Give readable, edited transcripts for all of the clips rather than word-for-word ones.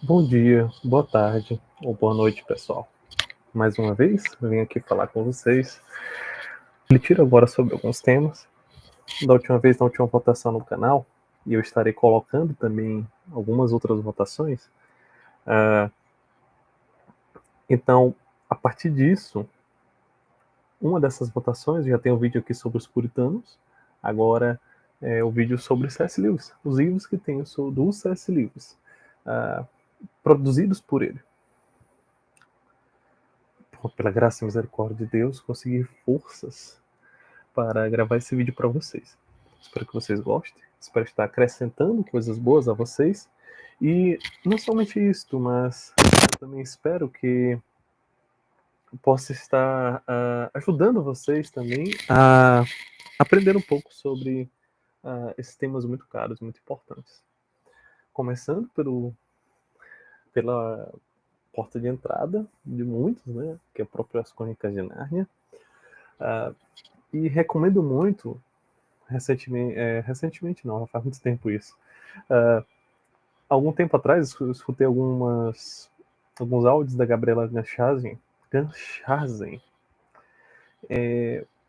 Bom dia, boa tarde ou boa noite, pessoal. Mais uma vez, eu vim aqui falar com vocês. Refletir agora sobre alguns temas. Da última vez, na última votação no canal, e eu estarei colocando também algumas outras votações. Então, a partir disso, uma dessas votações, já tem um vídeo aqui sobre os puritanos, agora o vídeo sobre C.S. Lewis, os livros que tem do C.S. Lewis, produzidos por ele. Pela graça e misericórdia de Deus, consegui forças para gravar esse vídeo para vocês. Espero que vocês gostem, espero estar acrescentando coisas boas a vocês. E não somente isto, mas eu também espero que possa estar ajudando vocês também a aprender um pouco sobre esses temas muito caros, muito importantes. Começando pela porta de entrada de muitos, né, que é a própria As Crônicas de Nárnia. E recomendo muito, recentemente não, faz muito tempo isso. Algum tempo atrás eu escutei alguns áudios da Gabriela Ganchazen,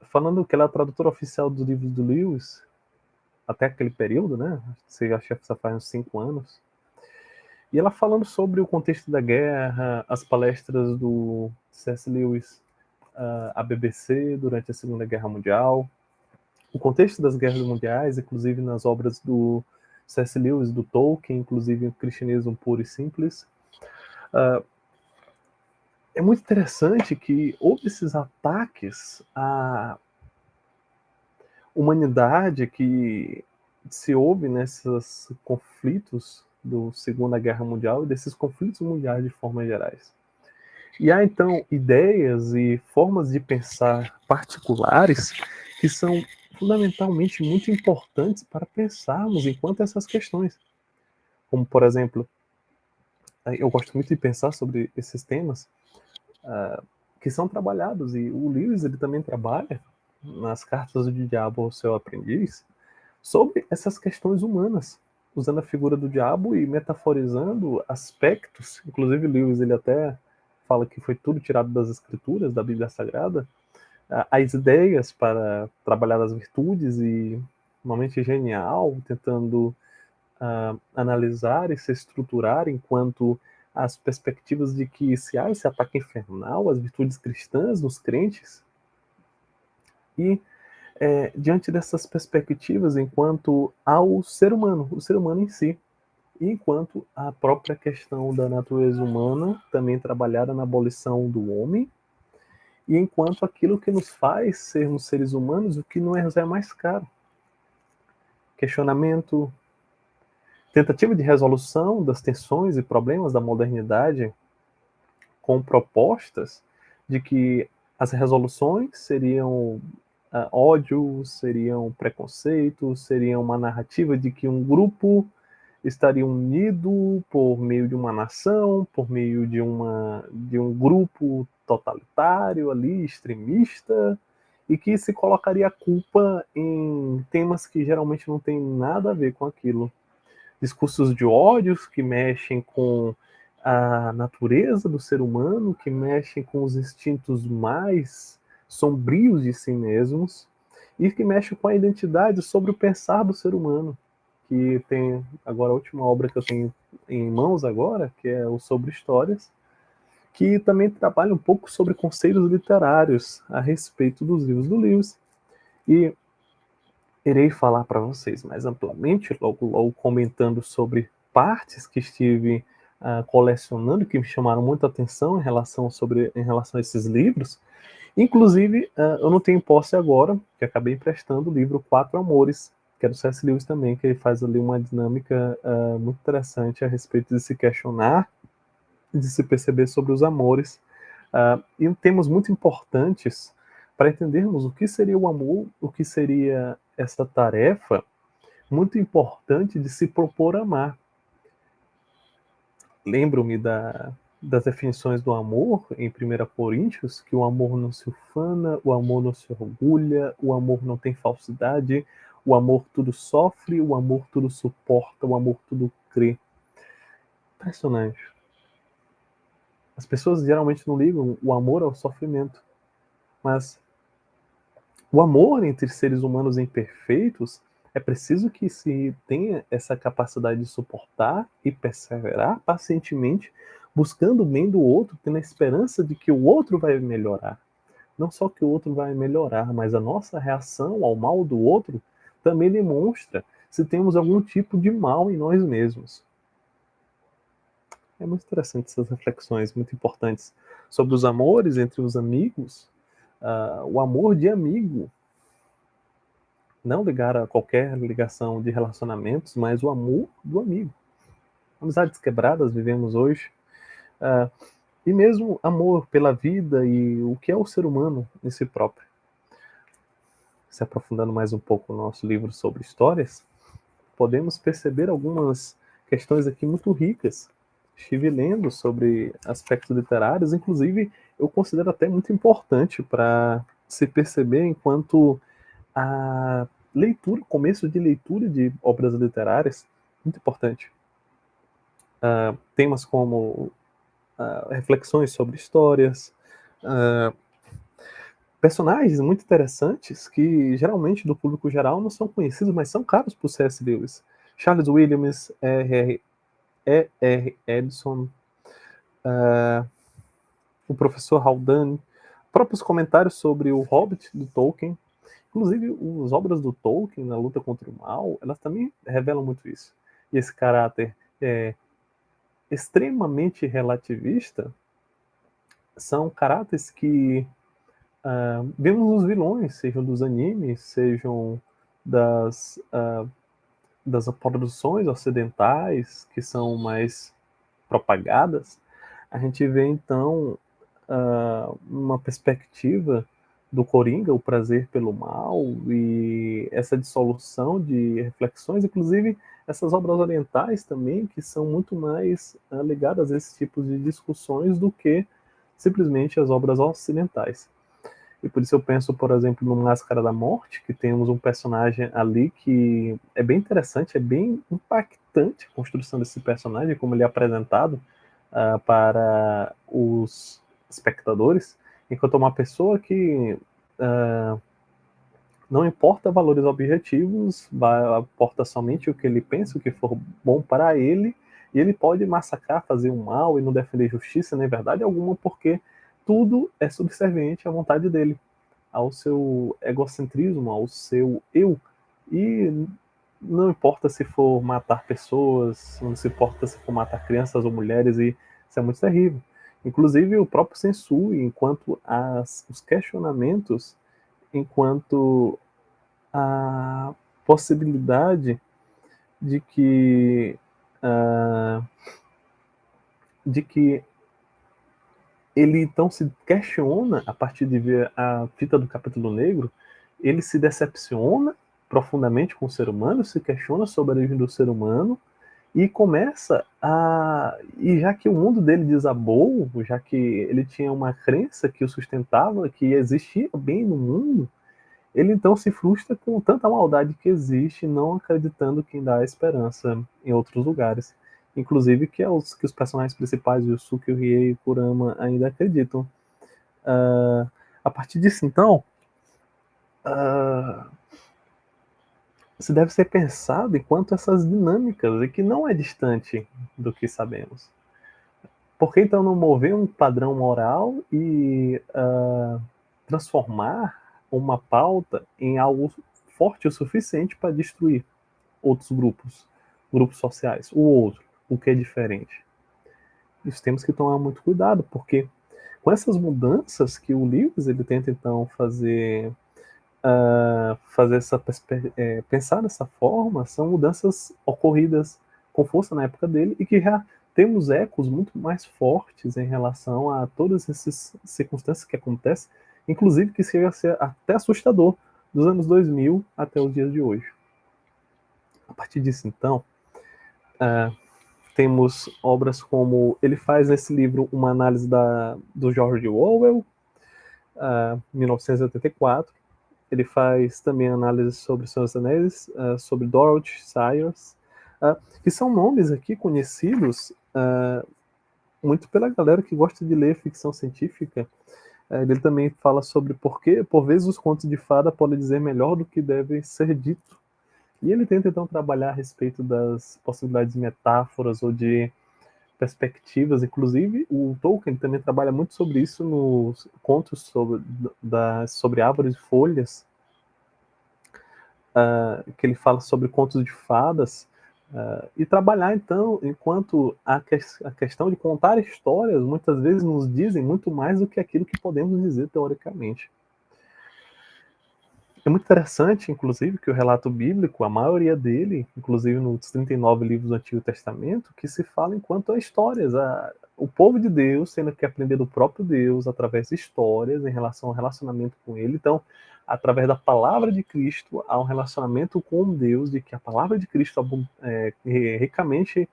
falando que ela é a tradutora oficial dos livros do Lewis, até aquele período, né? Você acha que faz uns 5 anos. E ela falando sobre o contexto da guerra, as palestras do C.S. Lewis à BBC durante a Segunda Guerra Mundial, o contexto das guerras mundiais, inclusive nas obras do C.S. Lewis, do Tolkien, inclusive o Cristianismo Puro e Simples. É muito interessante que houve esses ataques à humanidade que se houve nesses conflitos do Segunda Guerra Mundial e desses conflitos mundiais de formas gerais. E há, então, ideias e formas de pensar particulares que são fundamentalmente muito importantes para pensarmos enquanto essas questões. Como, por exemplo, eu gosto muito de pensar sobre esses temas que são trabalhados, e o Lewis ele também trabalha nas Cartas do Diabo ao Seu Aprendiz sobre essas questões humanas, usando a figura do diabo e metaforizando aspectos. Inclusive, Lewis ele até fala que foi tudo tirado das escrituras, da Bíblia Sagrada, as ideias para trabalhar as virtudes, e uma mente genial, tentando analisar e se estruturar enquanto as perspectivas de que se há esse ataque infernal às virtudes cristãs nos crentes. E diante dessas perspectivas, enquanto ao ser humano, o ser humano em si, e enquanto a própria questão da natureza humana, também trabalhada na abolição do homem, e enquanto aquilo que nos faz sermos seres humanos, o que nos é mais caro. Questionamento, tentativa de resolução das tensões e problemas da modernidade, com propostas de que as resoluções seriam ódio, seriam preconceito, seriam uma narrativa de que um grupo estaria unido por meio de uma nação, por meio de um grupo totalitário ali, extremista, e que se colocaria a culpa em temas que geralmente não tem nada a ver com aquilo. Discursos de ódios que mexem com a natureza do ser humano, que mexem com os instintos mais sombrios de si mesmos, e que mexem com a identidade sobre o pensar do ser humano, que tem agora a última obra que eu tenho em mãos agora, que é o Sobre Histórias, que também trabalha um pouco sobre conceitos literários a respeito dos livros do Lewis. E irei falar para vocês mais amplamente, logo comentando sobre partes que estive colecionando, que me chamaram muita atenção em relação a esses livros. Inclusive, eu não tenho posse agora, que acabei emprestando o livro Quatro Amores, que é do C.S. Lewis também, que ele faz ali uma dinâmica muito interessante a respeito de se questionar, de se perceber sobre os amores. E temas muito importantes para entendermos o que seria o amor, o que seria essa tarefa muito importante de se propor amar. Lembro-me das definições do amor em 1 Coríntios, que o amor não se ufana, o amor não se orgulha, o amor não tem falsidade, o amor tudo sofre, o amor tudo suporta, o amor tudo crê. Impressionante. As pessoas geralmente não ligam o amor ao sofrimento, mas o amor entre seres humanos imperfeitos é preciso que se tenha essa capacidade de suportar e perseverar pacientemente, buscando o bem do outro, tendo a esperança de que o outro vai melhorar. Não só que o outro vai melhorar, mas a nossa reação ao mal do outro também demonstra se temos algum tipo de mal em nós mesmos. É muito interessante essas reflexões, muito importantes, sobre os amores entre os amigos, o amor de amigo, não ligar a qualquer ligação de relacionamentos, mas o amor do amigo. Amizades quebradas vivemos hoje, e mesmo amor pela vida e o que é o ser humano em si próprio. Se aprofundando mais um pouco no nosso livro sobre histórias, podemos perceber algumas questões aqui muito ricas. Estive lendo sobre aspectos literários, inclusive eu considero até muito importante para se perceber enquanto a leitura, começo de leitura de obras literárias, muito importante. Temas como reflexões sobre histórias, personagens muito interessantes que geralmente do público geral não são conhecidos, mas são caros por C.S. Lewis. Charles Williams, E.R. Edson, o professor Haldane, próprios comentários sobre o Hobbit do Tolkien. Inclusive, as obras do Tolkien na luta contra o mal, elas também revelam muito isso. E esse caráter extremamente relativista são caráteres que vemos nos vilões, sejam dos animes, sejam das produções ocidentais, que são mais propagadas. A gente vê, então, uma perspectiva do Coringa, o prazer pelo mal, e essa dissolução de reflexões, inclusive essas obras orientais também, que são muito mais ligadas a esse tipo de discussões do que simplesmente as obras ocidentais. E por isso eu penso, por exemplo, no Máscara da Morte, que temos um personagem ali que é bem interessante, é bem impactante a construção desse personagem, como ele é apresentado para os espectadores, enquanto uma pessoa que não importa valores objetivos, importa somente o que ele pensa, o que for bom para ele, e ele pode massacrar, fazer um mal e não defender justiça nem verdade alguma, porque tudo é subserviente à vontade dele, ao seu egocentrismo, ao seu eu. E não importa se for matar pessoas, não se importa se for matar crianças ou mulheres, e isso é muito terrível. Inclusive o próprio Sensu, enquanto os questionamentos, enquanto a possibilidade de que ele então se questiona a partir de ver a fita do Capítulo Negro, ele se decepciona profundamente com o ser humano, se questiona sobre a origem do ser humano e começa e já que o mundo dele desabou, já que ele tinha uma crença que o sustentava, que existia bem no mundo, ele então se frustra com tanta maldade que existe, não acreditando que ainda há esperança em outros lugares. Inclusive que os personagens principais, o Yusuke, o Riei e o Kurama, ainda acreditam. A partir disso, então, se deve ser pensado enquanto essas dinâmicas, e que não é distante do que sabemos. Por que então não mover um padrão moral e transformar uma pauta em algo forte o suficiente para destruir outros grupos sociais, o outro, o que é diferente? Isso temos que tomar muito cuidado, porque com essas mudanças que o Lewis ele tenta então fazer pensar dessa forma, são mudanças ocorridas com força na época dele e que já temos ecos muito mais fortes em relação a todas essas circunstâncias que acontecem, inclusive que chega a ser até assustador, dos anos 2000 até os dias de hoje. A partir disso, então, temos obras como ele faz nesse livro uma análise do George Orwell, 1984. Ele faz também análise sobre Senhor dos Anéis, sobre Dorothy Sayers, que são nomes aqui conhecidos muito pela galera que gosta de ler ficção científica. Ele também fala sobre por que, por vezes, os contos de fada podem dizer melhor do que deve ser dito. E ele tenta, então, trabalhar a respeito das possibilidades de metáforas ou de perspectivas. Inclusive, o Tolkien também trabalha muito sobre isso nos contos sobre árvores e folhas, que ele fala sobre contos de fadas, e trabalhar, então, enquanto a questão de contar histórias muitas vezes nos dizem muito mais do que aquilo que podemos dizer teoricamente. É muito interessante, inclusive, que o relato bíblico, a maioria dele, inclusive nos 39 livros do Antigo Testamento, que se fala enquanto a histórias. O povo de Deus tendo que aprender do próprio Deus através de histórias em relação ao relacionamento com ele. Então, através da palavra de Cristo, há um relacionamento com Deus, de que a palavra de Cristo ricamente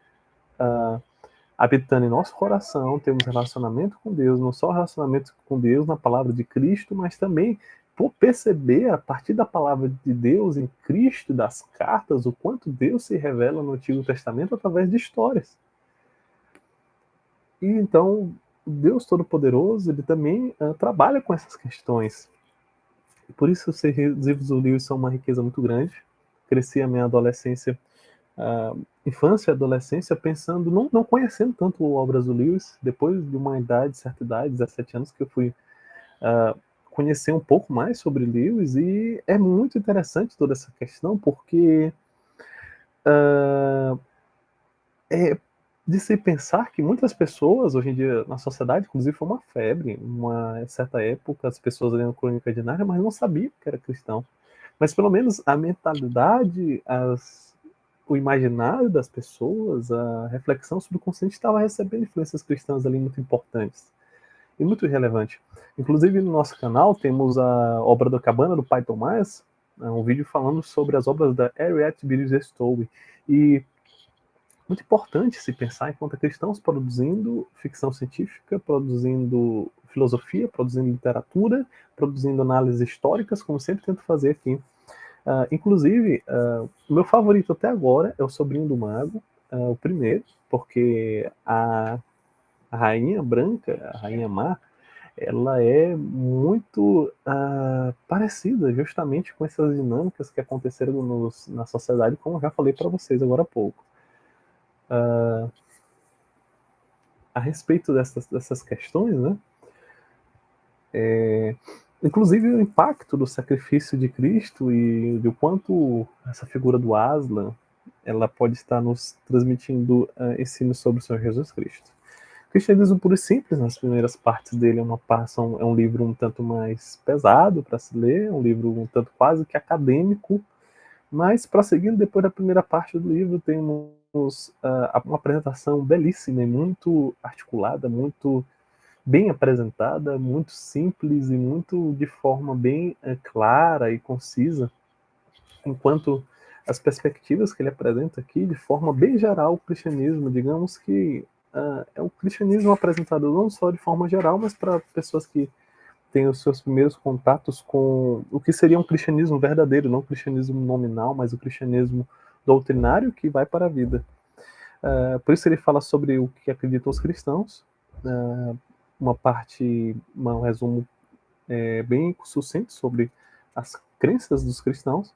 habitando em nosso coração, temos relacionamento com Deus, não só relacionamento com Deus na palavra de Cristo, mas também por perceber a partir da palavra de Deus em Cristo, das cartas, o quanto Deus se revela no Antigo Testamento através de histórias. E então, Deus Todo-Poderoso, ele também trabalha com essas questões. E por isso os livros do Lewis são uma riqueza muito grande. Cresci a minha adolescência, infância e adolescência pensando, não conhecendo tanto obras do Lewis. Depois de uma idade, certa idade, 17 anos, que eu fui conhecer um pouco mais sobre Lewis, e é muito interessante toda essa questão, porque é de se pensar que muitas pessoas, hoje em dia, na sociedade, inclusive foi uma febre, uma certa época, as pessoas lendo Crônica de Nárnia, mas não sabiam que era cristão. Mas pelo menos a mentalidade, o imaginário das pessoas, a reflexão subconsciente estava recebendo influências cristãs ali muito importantes e muito relevante. Inclusive no nosso canal temos a obra da Cabana do Pai Tomás, um vídeo falando sobre as obras da Harriet Beecher Stowe, e muito importante se pensar enquanto cristãos produzindo ficção científica, produzindo filosofia, produzindo literatura, produzindo análises históricas, como sempre tento fazer aqui. Inclusive, o meu favorito até agora é o Sobrinho do Mago, o primeiro, porque a Rainha Branca, a Rainha Má, ela é muito parecida justamente com essas dinâmicas que aconteceram na sociedade, como eu já falei para vocês agora há pouco. A respeito dessas questões, né? Inclusive o impacto do sacrifício de Cristo e do quanto essa figura do Aslan ela pode estar nos transmitindo ensino sobre o Senhor Jesus Cristo. O Cristianismo Puro e Simples, nas primeiras partes dele, é um livro um tanto mais pesado para se ler, um livro um tanto quase que acadêmico, mas prosseguindo depois da primeira parte do livro, temos uma apresentação belíssima e muito articulada, muito bem apresentada, muito simples e muito de forma bem clara e concisa, enquanto as perspectivas que ele apresenta aqui, de forma bem geral, o cristianismo, digamos que é um cristianismo apresentado não só de forma geral, mas para pessoas que têm os seus primeiros contatos com o que seria um cristianismo verdadeiro, não o cristianismo nominal, mas o cristianismo doutrinário que vai para a vida. Por isso ele fala sobre o que acreditam os cristãos, um resumo bem sucinto sobre as crenças dos cristãos,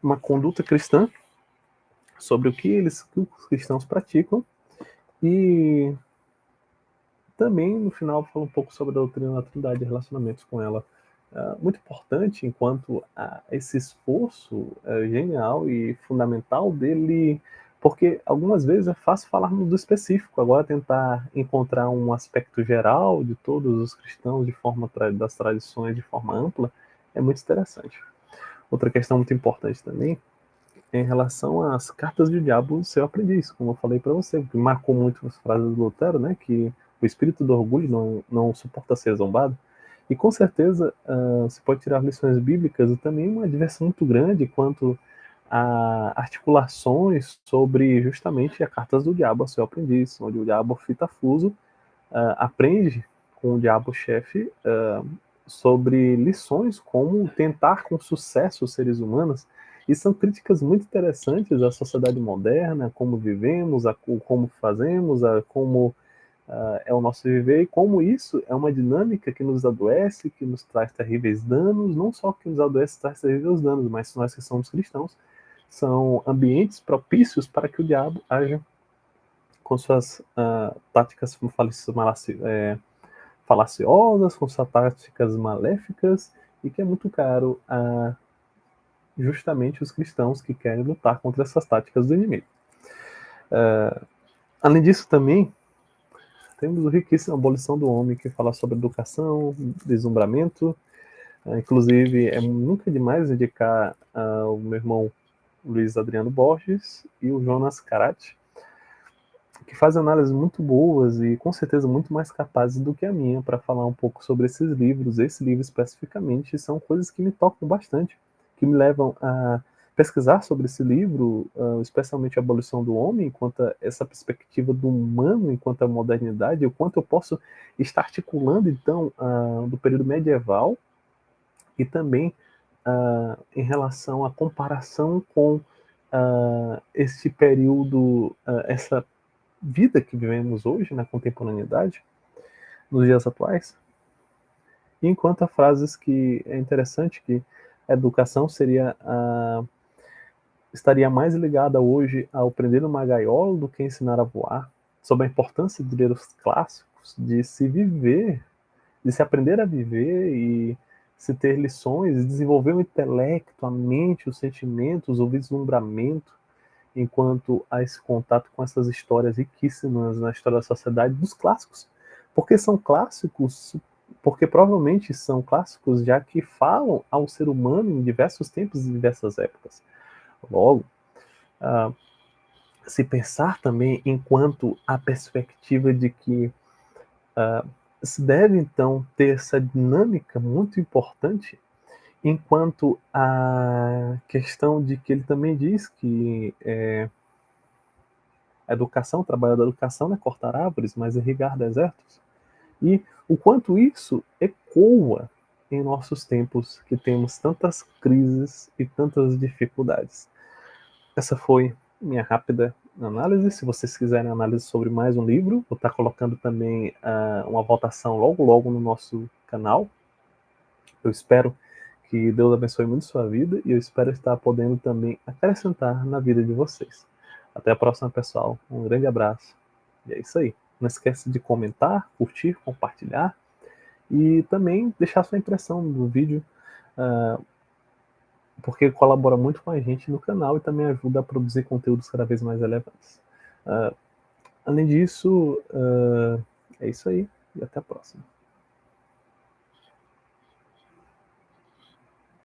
uma conduta cristã sobre o que os cristãos praticam, e também no final fala um pouco sobre a doutrina da Trindade e relacionamentos com ela. Muito importante enquanto esse esforço genial e fundamental dele, porque algumas vezes é fácil falarmos do específico, agora tentar encontrar um aspecto geral de todos os cristãos de forma das tradições de forma ampla é muito interessante. Outra questão muito importante também é em relação às cartas de diabo do seu aprendiz, como eu falei para você, que marcou muito as frases do Lutero, né, que o espírito do orgulho não suporta ser zombado. E com certeza você pode tirar lições bíblicas e também uma diversão muito grande quanto a articulações sobre justamente as cartas do diabo a seu aprendiz, onde o diabo fitafuso aprende com o diabo-chefe sobre lições como tentar com sucesso os seres humanos E são críticas muito interessantes à sociedade moderna, a como vivemos, como fazemos, a como é o nosso viver, e como isso é uma dinâmica que nos adoece, que nos traz terríveis danos, não só que nos adoece e traz terríveis danos, mas nós que somos cristãos, são ambientes propícios para que o diabo haja com suas táticas falaciosas, com suas táticas maléficas, e que é muito caro a justamente os cristãos que querem lutar contra essas táticas do inimigo. Além disso, também temos o riquíssimo Abolição do Homem, que fala sobre educação, deslumbramento. Inclusive, é nunca demais indicar o meu irmão Luiz Adriano Borges e o Jonas Karate, que fazem análises muito boas e com certeza muito mais capazes do que a minha para falar um pouco sobre esses livros. Esse livro especificamente são coisas que me tocam bastante, que me levam a pesquisar sobre esse livro, especialmente a Abolição do Homem, enquanto essa perspectiva do humano, enquanto a modernidade, o quanto eu posso estar articulando, então, do período medieval e também em relação à comparação com este período, essa vida que vivemos hoje, na contemporaneidade, nos dias atuais. E enquanto a frases que é interessante que a educação estaria mais ligada hoje ao prender uma gaiola do que ensinar a voar, sobre a importância de ler os clássicos, de se viver, de se aprender a viver e se ter lições, desenvolver o intelecto, a mente, os sentimentos, o vislumbramento, enquanto a esse contato com essas histórias riquíssimas na história da sociedade dos clássicos. Porque são clássicos, porque provavelmente são clássicos já que falam ao ser humano em diversos tempos e diversas épocas. Logo, se pensar também enquanto a perspectiva de que se deve então ter essa dinâmica muito importante, enquanto a questão de que ele também diz que a educação, o trabalho da educação não é cortar árvores, mas irrigar desertos. E o quanto isso ecoa em nossos tempos, que temos tantas crises e tantas dificuldades. Essa foi minha rápida análise. Se vocês quiserem análise sobre mais um livro, vou estar colocando também uma votação logo logo no nosso canal. Eu espero que Deus abençoe muito sua vida e eu espero estar podendo também acrescentar na vida de vocês. Até a próxima, pessoal. Um grande abraço. E é isso aí. Não esquece de comentar, curtir, compartilhar e também deixar sua impressão do vídeo, porque colabora muito com a gente no canal e também ajuda a produzir conteúdos cada vez mais relevantes. Além disso, é isso aí e até a próxima.